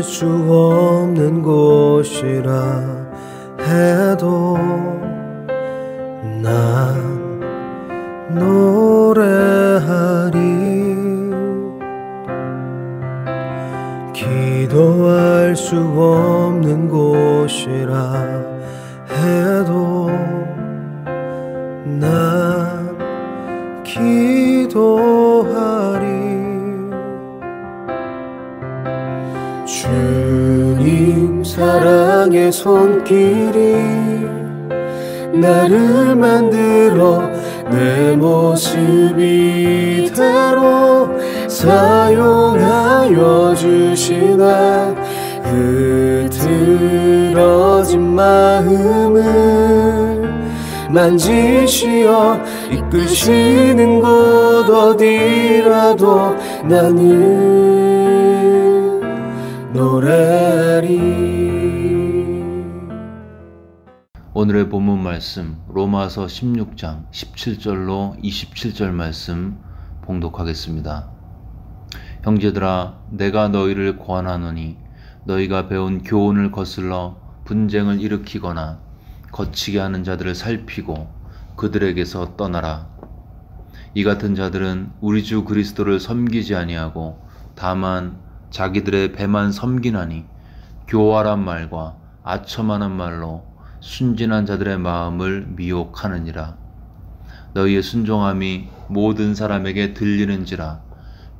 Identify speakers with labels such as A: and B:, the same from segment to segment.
A: 수 없는 곳이라 해도 난 노래하리. 기도할 수 없는 곳이라 해도 난 기도하리. 주님 사랑의 손길이 나를 만들어 내 모습 이대로 사용하여 주시나 흐트러진 마음을 만지시어 이끄시는 곳 어디라도 나는 노래하리.
B: 오늘의 본문 말씀 로마서 16장 17절로 27절 말씀 봉독하겠습니다. 형제들아, 내가 너희를 권하노니 너희가 배운 교훈을 거슬러 분쟁을 일으키거나 거치게 하는 자들을 살피고 그들에게서 떠나라. 이 같은 자들은 우리 주 그리스도를 섬기지 아니하고 다만 자기들의 배만 섬기나니 교활한 말과 아첨하는 말로 순진한 자들의 마음을 미혹하느니라. 너희의 순종함이 모든 사람에게 들리는지라.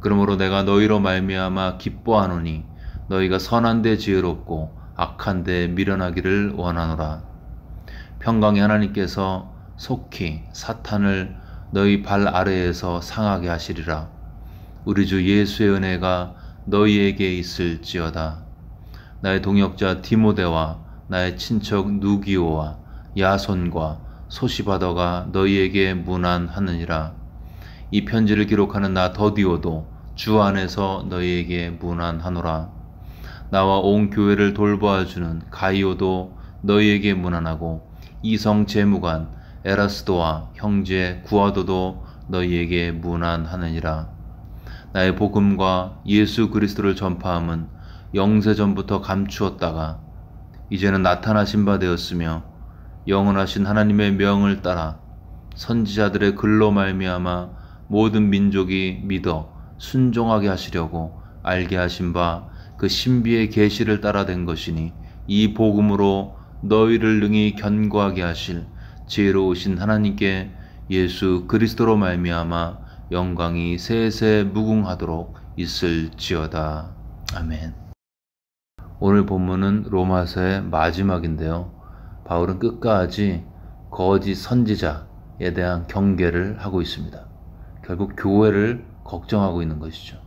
B: 그러므로 내가 너희로 말미암아 기뻐하노니 너희가 선한 데 지혜롭고 악한 데 미련하기를 원하노라. 평강의 하나님께서 속히 사탄을 너희 발 아래에서 상하게 하시리라. 우리 주 예수의 은혜가 너희에게 있을지어다. 나의 동역자 디모데와 나의 친척 누기오와 야손과 소시바더가 너희에게 문안하느니라. 이 편지를 기록하는 나 더디오도 주 안에서 너희에게 문안하노라. 나와 온 교회를 돌보아주는 가이오도 너희에게 문안하고 이성 재무관 에라스도와 형제 구아도도 너희에게 문안하느니라. 나의 복음과 예수 그리스도를 전파함은 영세전부터 감추었다가 이제는 나타나신 바 되었으며 영원하신 하나님의 명을 따라 선지자들의 글로 말미암아 모든 민족이 믿어 순종하게 하시려고 알게 하신 바 그 신비의 계시를 따라 된 것이니 이 복음으로 너희를 능히 견고하게 하실 지혜로우신 하나님께 예수 그리스도로 말미암아 영광이 세세 무궁하도록 있을지어다. 아멘. 오늘 본문은 로마서의 마지막인데요. 바울은 끝까지 거짓 선지자에 대한 경계를 하고 있습니다. 결국 교회를 걱정하고 있는 것이죠.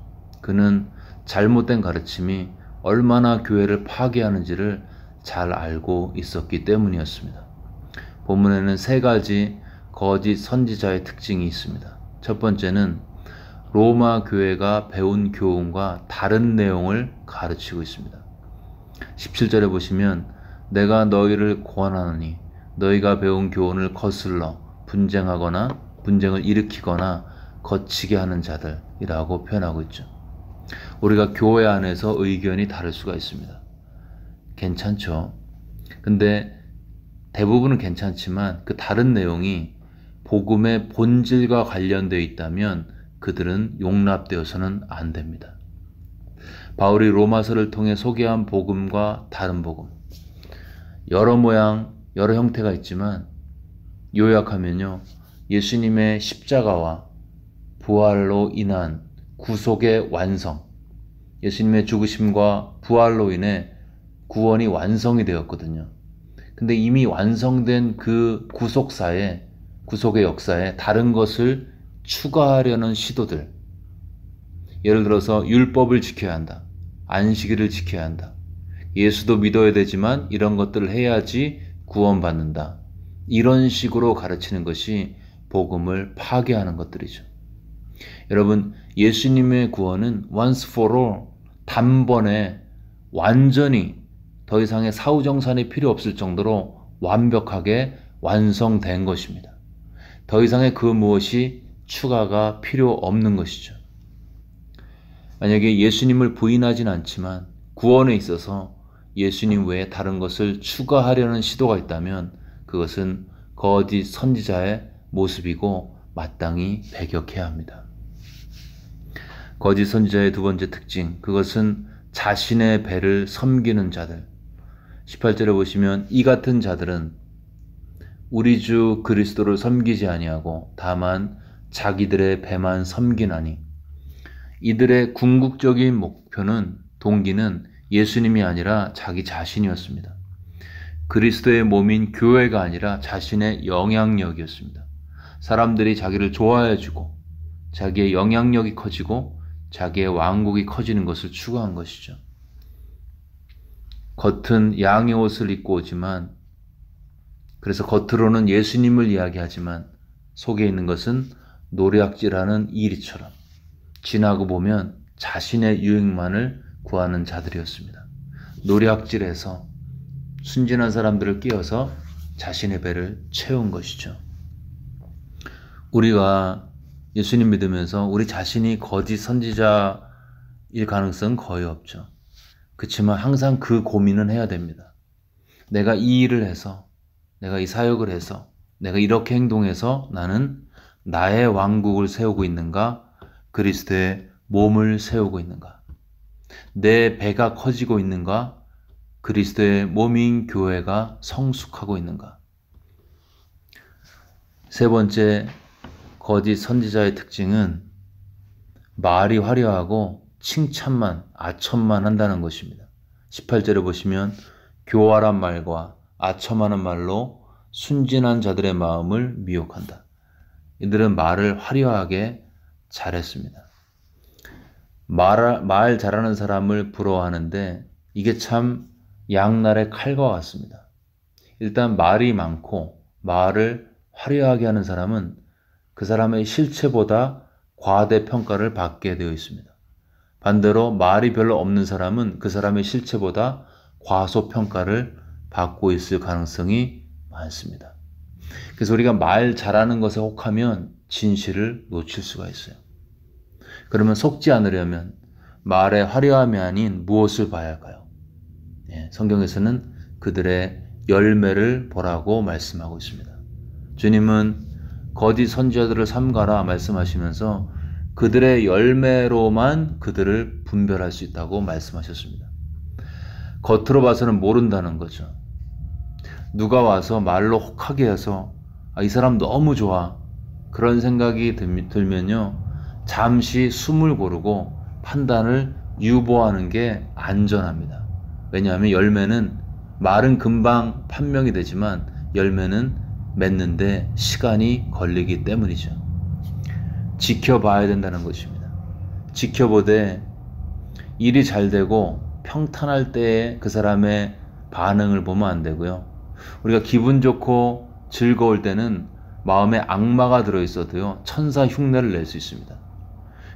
B: 그는 잘못된 가르침이 얼마나 교회를 파괴하는지를 잘 알고 있었기 때문이었습니다. 본문에는 세 가지 거짓 선지자의 특징이 있습니다. 첫 번째는 로마 교회가 배운 교훈과 다른 내용을 가르치고 있습니다. 17절에 보시면 내가 너희를 권하노니 너희가 배운 교훈을 거슬러 분쟁을 일으키거나 거치게 하는 자들이라고 표현하고 있죠. 우리가 교회 안에서 의견이 다를 수가 있습니다. 괜찮죠. 근데 대부분은 괜찮지만 그 다른 내용이 복음의 본질과 관련되어 있다면 그들은 용납되어서는 안 됩니다. 바울이 로마서를 통해 소개한 복음과 다른 복음, 여러 모양, 여러 형태가 있지만 요약하면요, 예수님의 십자가와 부활로 인한 구속의 완성, 예수님의 죽으심과 부활로 인해 구원이 완성이 되었거든요. 근데 이미 완성된 그 구속의 역사에 다른 것을 추가하려는 시도들, 예를 들어서 율법을 지켜야 한다, 안식일을 지켜야 한다, 예수도 믿어야 되지만 이런 것들을 해야지 구원받는다, 이런 식으로 가르치는 것이 복음을 파괴하는 것들이죠. 여러분, 예수님의 구원은 once for all, 단번에 완전히 더 이상의 사후정산이 필요 없을 정도로 완벽하게 완성된 것입니다. 더 이상의 그 무엇이 추가가 필요 없는 것이죠. 만약에 예수님을 부인하진 않지만 구원에 있어서 예수님 외에 다른 것을 추가하려는 시도가 있다면 그것은 거짓 선지자의 모습이고 마땅히 배격해야 합니다. 거짓 선지자의 두 번째 특징, 그것은 자신의 배를 섬기는 자들. 18절에 보시면 이 같은 자들은 우리 주 그리스도를 섬기지 아니하고 다만 자기들의 배만 섬기나니. 이들의 궁극적인 목표는, 동기는 예수님이 아니라 자기 자신이었습니다. 그리스도의 몸인 교회가 아니라 자신의 영향력이었습니다. 사람들이 자기를 좋아해주고 자기의 영향력이 커지고 자기의 왕국이 커지는 것을 추구한 것이죠. 겉은 양의 옷을 입고 오지만, 그래서 겉으로는 예수님을 이야기하지만 속에 있는 것은 노략질하는 이리처럼 지나고 보면 자신의 유익만을 구하는 자들이었습니다. 노략질해서 순진한 사람들을 끼워서 자신의 배를 채운 것이죠. 우리가 예수님 믿으면서 우리 자신이 거짓 선지자일 가능성은 거의 없죠. 그렇지만 항상 그 고민은 해야 됩니다. 내가 이 일을 해서, 내가 이 사역을 해서, 내가 이렇게 행동해서 나는 나의 왕국을 세우고 있는가? 그리스도의 몸을 세우고 있는가? 내 배가 커지고 있는가? 그리스도의 몸인 교회가 성숙하고 있는가? 세 번째, 거짓 선지자의 특징은 말이 화려하고 칭찬만, 아첨만 한다는 것입니다. 18절에 보시면 교활한 말과 아첨하는 말로 순진한 자들의 마음을 미혹한다. 이들은 말을 화려하게 잘했습니다. 말 잘하는 사람을 부러워하는데 이게 참 양날의 칼과 같습니다. 일단 말이 많고 말을 화려하게 하는 사람은 그 사람의 실체보다 과대평가를 받게 되어 있습니다. 반대로 말이 별로 없는 사람은 그 사람의 실체보다 과소평가를 받고 있을 가능성이 많습니다. 그래서 우리가 말 잘하는 것에 혹하면 진실을 놓칠 수가 있어요. 그러면 속지 않으려면 말의 화려함이 아닌 무엇을 봐야 할까요? 성경에서는 그들의 열매를 보라고 말씀하고 있습니다. 주님은 거짓 선지자들을 삼가라 말씀하시면서 그들의 열매로만 그들을 분별할 수 있다고 말씀하셨습니다. 겉으로 봐서는 모른다는 거죠. 누가 와서 말로 혹하게 해서 이 사람 너무 좋아, 그런 생각이 들면요, 잠시 숨을 고르고 판단을 유보하는 게 안전합니다. 왜냐하면 열매는, 말은 금방 판명이 되지만 열매는 맺는데 시간이 걸리기 때문이죠. 지켜봐야 된다는 것입니다. 지켜보되 일이 잘 되고 평탄할 때에 그 사람의 반응을 보면 안 되고요. 우리가 기분 좋고 즐거울 때는 마음에 악마가 들어있어도요, 천사 흉내를 낼 수 있습니다.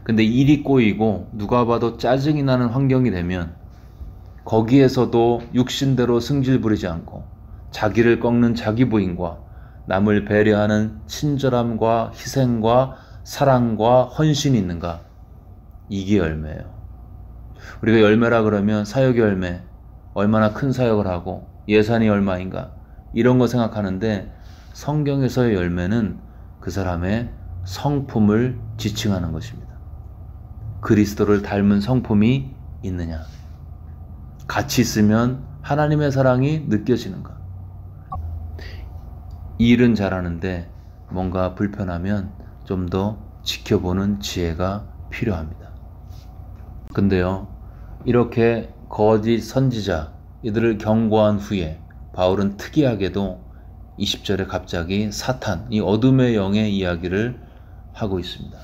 B: 근데 일이 꼬이고 누가 봐도 짜증이 나는 환경이 되면 거기에서도 육신대로 승질 부리지 않고 자기를 꺾는 자기 부인과 남을 배려하는 친절함과 희생과 사랑과 헌신이 있는가? 이게 열매예요. 우리가 열매라 그러면 사역의 열매, 얼마나 큰 사역을 하고 예산이 얼마인가, 이런 거 생각하는데 성경에서의 열매는 그 사람의 성품을 지칭하는 것입니다. 그리스도를 닮은 성품이 있느냐? 같이 있으면 하나님의 사랑이 느껴지는가? 일은 잘하는데 뭔가 불편하면 좀 더 지켜보는 지혜가 필요합니다. 근데요, 이렇게 거짓 선지자, 이들을 경고한 후에 바울은 특이하게도 20절에 갑자기 사탄, 이 어둠의 영의 이야기를 하고 있습니다.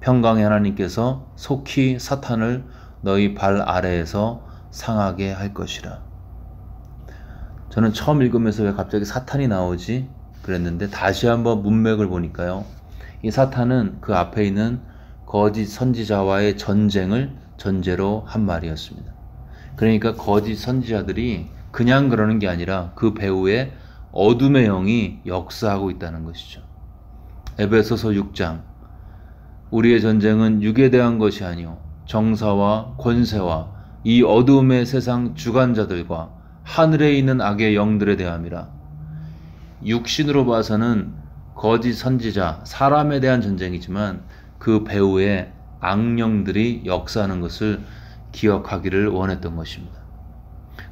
B: 평강의 하나님께서 속히 사탄을 너희 발 아래에서 상하게 할 것이라. 저는 처음 읽으면서 왜 갑자기 사탄이 나오지? 그랬는데 다시 한번 문맥을 보니까요, 이 사탄은 그 앞에 있는 거짓 선지자와의 전쟁을 전제로 한 말이었습니다. 그러니까 거짓 선지자들이 그냥 그러는 게 아니라 그 배후에 어둠의 영이 역사하고 있다는 것이죠. 에베소서 6장, 우리의 전쟁은 육에 대한 것이 아니요 정사와 권세와 이 어두움의 세상 주관자들과 하늘에 있는 악의 영들에 대함이라. 육신으로 봐서는 거짓 선지자, 사람에 대한 전쟁이지만 그 배후에 악령들이 역사하는 것을 기억하기를 원했던 것입니다.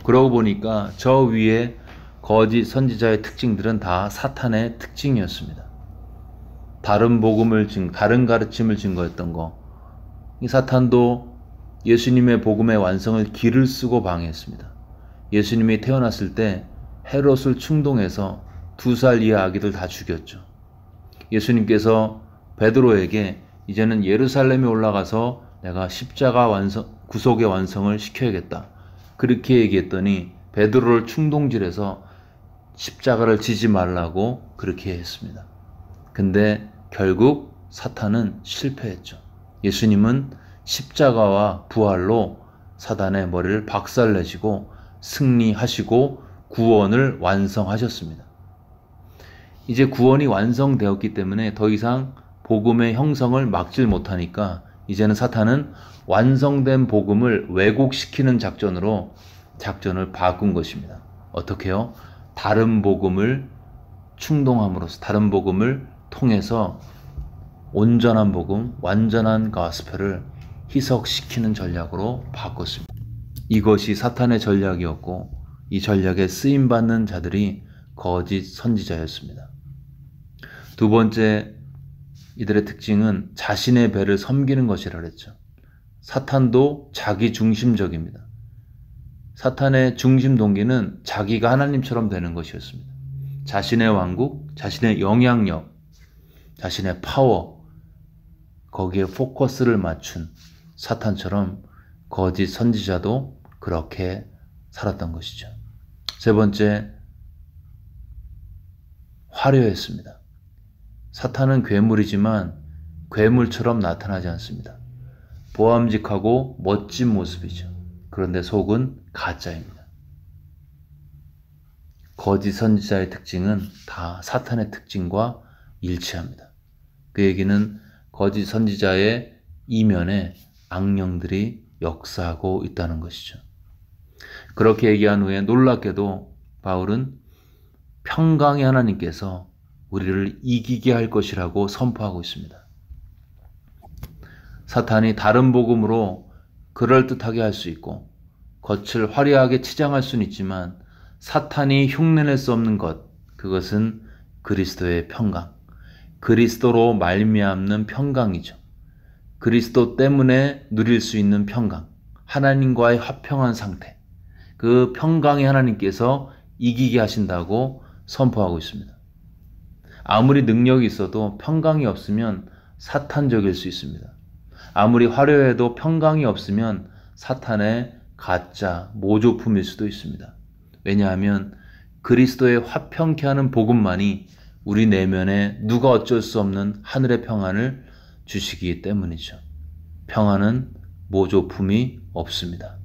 B: 그러고 보니까 저 위에 거짓 선지자의 특징들은 다 사탄의 특징이었습니다. 다른 가르침을 증거했던 거. 이 사탄도 예수님의 복음의 완성을 기를 쓰고 방해했습니다. 예수님이 태어났을 때 헤롯을 충동해서 2살 이하 아기들 다 죽였죠. 예수님께서 베드로에게 이제는 예루살렘에 올라가서 내가 십자가 구속의 완성을 시켜야겠다. 그렇게 얘기했더니 베드로를 충동질해서 십자가를 지지 말라고 그렇게 했습니다. 근데 결국 사탄은 실패했죠. 예수님은 십자가와 부활로 사단의 머리를 박살내시고 승리하시고 구원을 완성하셨습니다. 이제 구원이 완성되었기 때문에 더 이상 복음의 형성을 막질 못하니까 이제는 사탄은 완성된 복음을 왜곡시키는 작전을 바꾼 것입니다. 어떻게요? 다른 복음을 충동함으로써 다른 복음을 통해서 온전한 복음, 완전한 가스펠을 희석시키는 전략으로 바꿨습니다. 이것이 사탄의 전략이었고 이 전략에 쓰임받는 자들이 거짓 선지자였습니다. 두 번째, 이들의 특징은 자신의 배를 섬기는 것이라 그랬죠. 사탄도 자기 중심적입니다. 사탄의 중심 동기는 자기가 하나님처럼 되는 것이었습니다. 자신의 왕국, 자신의 영향력, 자신의 파워, 거기에 포커스를 맞춘 사탄처럼 거짓 선지자도 그렇게 살았던 것이죠. 세 번째, 화려했습니다. 사탄은 괴물이지만 괴물처럼 나타나지 않습니다. 보암직하고 멋진 모습이죠. 그런데 속은 가짜입니다. 거짓 선지자의 특징은 다 사탄의 특징과 일치합니다. 그 얘기는 거짓 선지자의 이면에 악령들이 역사하고 있다는 것이죠. 그렇게 얘기한 후에 놀랍게도 바울은 평강의 하나님께서 우리를 이기게 할 것이라고 선포하고 있습니다. 사탄이 다른 복음으로 그럴듯하게 할 수 있고 겉을 화려하게 치장할 수는 있지만 사탄이 흉내낼 수 없는 것, 그것은 그리스도의 평강, 그리스도로 말미암는 평강이죠. 그리스도 때문에 누릴 수 있는 평강, 하나님과의 화평한 상태, 그 평강의 하나님께서 이기게 하신다고 선포하고 있습니다. 아무리 능력이 있어도 평강이 없으면 사탄적일 수 있습니다. 아무리 화려해도 평강이 없으면 사탄의 가짜 모조품일 수도 있습니다. 왜냐하면 그리스도의 화평케 하는 복음만이 우리 내면에 누가 어쩔 수 없는 하늘의 평안을 주시기 때문이죠. 평안은 모조품이 없습니다.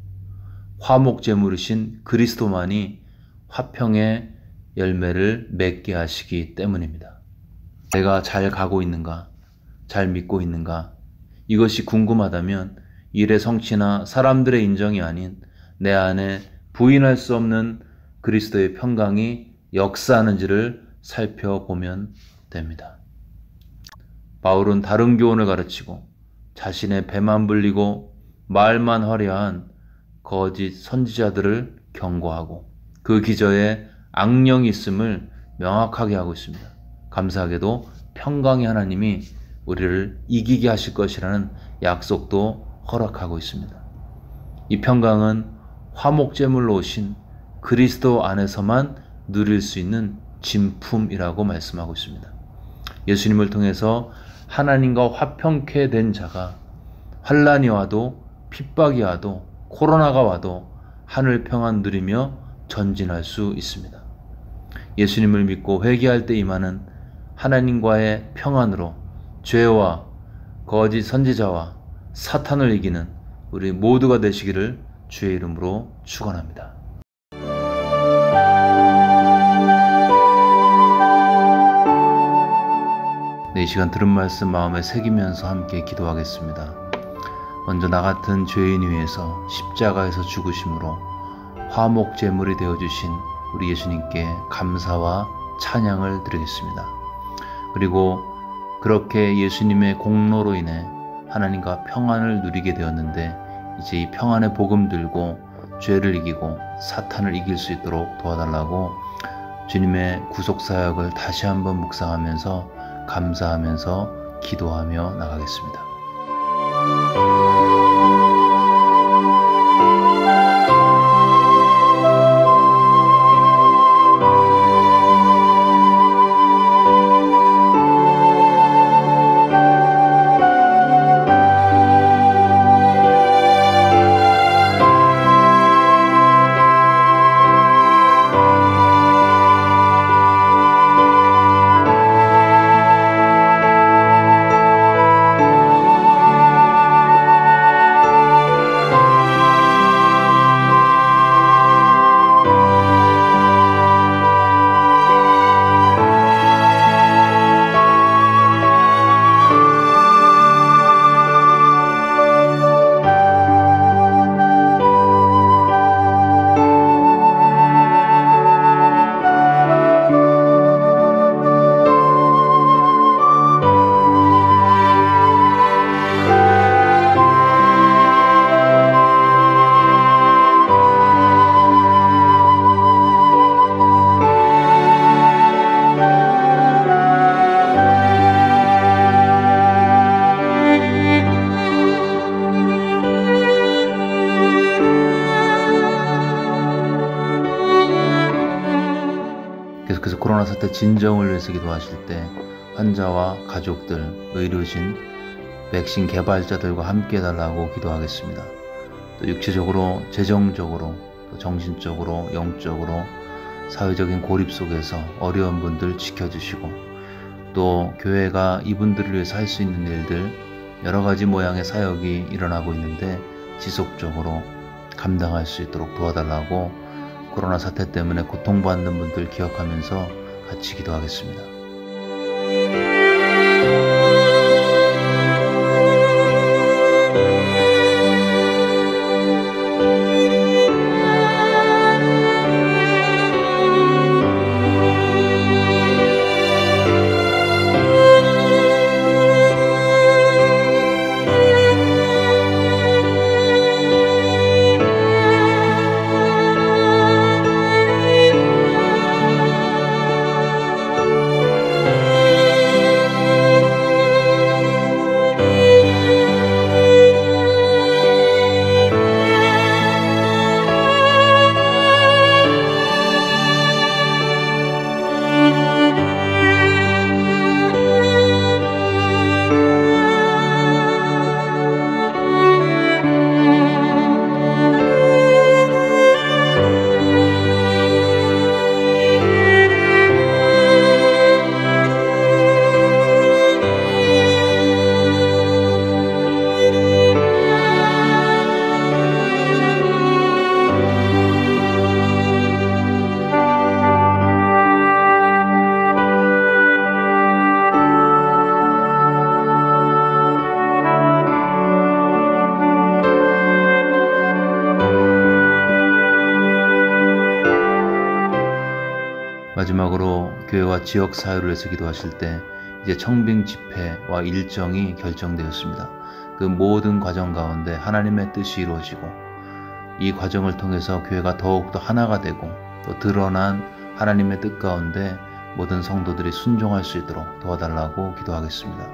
B: 화목제물이신 그리스도만이 화평의 열매를 맺게 하시기 때문입니다. 내가 잘 가고 있는가? 잘 믿고 있는가? 이것이 궁금하다면 일의 성취나 사람들의 인정이 아닌 내 안에 부인할 수 없는 그리스도의 평강이 역사하는지를 살펴보면 됩니다. 바울은 다른 교훈을 가르치고 자신의 배만 불리고 말만 화려한 거짓 선지자들을 경고하고 그 기저에 악령이 있음을 명확하게 하고 있습니다. 감사하게도 평강의 하나님이 우리를 이기게 하실 것이라는 약속도 허락하고 있습니다. 이 평강은 화목제물로 오신 그리스도 안에서만 누릴 수 있는 진품이라고 말씀하고 있습니다. 예수님을 통해서 하나님과 화평케 된 자가 환난이 와도 핍박이 와도 코로나가 와도 하늘 평안 누리며 전진할 수 있습니다. 예수님을 믿고 회개할 때 임하는 하나님과의 평안으로 죄와 거짓 선지자와 사탄을 이기는 우리 모두가 되시기를 주의 이름으로 축원합니다. 네, 이 시간 들은 말씀 마음에 새기면서 함께 기도하겠습니다. 먼저 나 같은 죄인 위해서 십자가에서 죽으심으로 화목 제물이 되어주신 우리 예수님께 감사와 찬양을 드리겠습니다. 그리고 그렇게 예수님의 공로로 인해 하나님과 평안을 누리게 되었는데 이제 이 평안의 복음 들고 죄를 이기고 사탄을 이길 수 있도록 도와달라고 주님의 구속사역을 다시 한번 묵상하면서 감사하면서 기도하며 나가겠습니다. 계속해서 코로나 사태 진정을 위해서 기도하실 때 환자와 가족들, 의료진, 백신 개발자들과 함께 해달라고 기도하겠습니다. 또 육체적으로, 재정적으로, 또 정신적으로, 영적으로 사회적인 고립 속에서 어려운 분들 지켜주시고 또 교회가 이분들을 위해서 할 수 있는 일들 여러 가지 모양의 사역이 일어나고 있는데 지속적으로 감당할 수 있도록 도와달라고 코로나 사태 때문에 고통받는 분들 기억하면서 같이 기도하겠습니다. 마지막으로 교회와 지역 사회를 위해서 기도하실 때 이제 청빙 집회와 일정이 결정되었습니다. 그 모든 과정 가운데 하나님의 뜻이 이루어지고 이 과정을 통해서 교회가 더욱더 하나가 되고 또 드러난 하나님의 뜻 가운데 모든 성도들이 순종할 수 있도록 도와달라고 기도하겠습니다.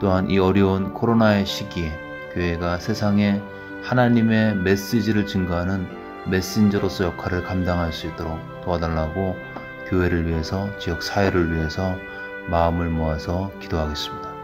B: 또한 이 어려운 코로나의 시기에 교회가 세상에 하나님의 메시지를 증거하는 메신저로서 역할을 감당할 수 있도록 도와달라고 교회를 위해서, 지역 사회를 위해서 마음을 모아서 기도하겠습니다.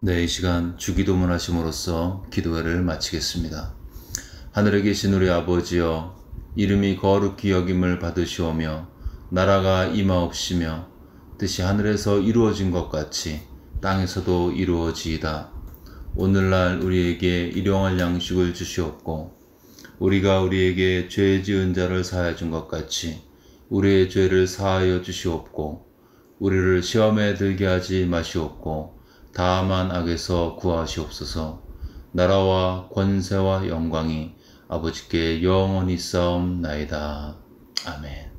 B: 네, 이 시간 주기도문 하심으로써 기도회를 마치겠습니다. 하늘에 계신 우리 아버지여, 이름이 거룩히 여김을 받으시오며 나라가 임하옵시며 뜻이 하늘에서 이루어진 것 같이 땅에서도 이루어지이다. 오늘날 우리에게 일용할 양식을 주시옵고 우리가 우리에게 죄 지은 자를 사하여 준 것 같이 우리의 죄를 사하여 주시옵고 우리를 시험에 들게 하지 마시옵고 다만 악에서 구하시옵소서. 나라와 권세와 영광이 아버지께 영원히 싸움나이다. 아멘.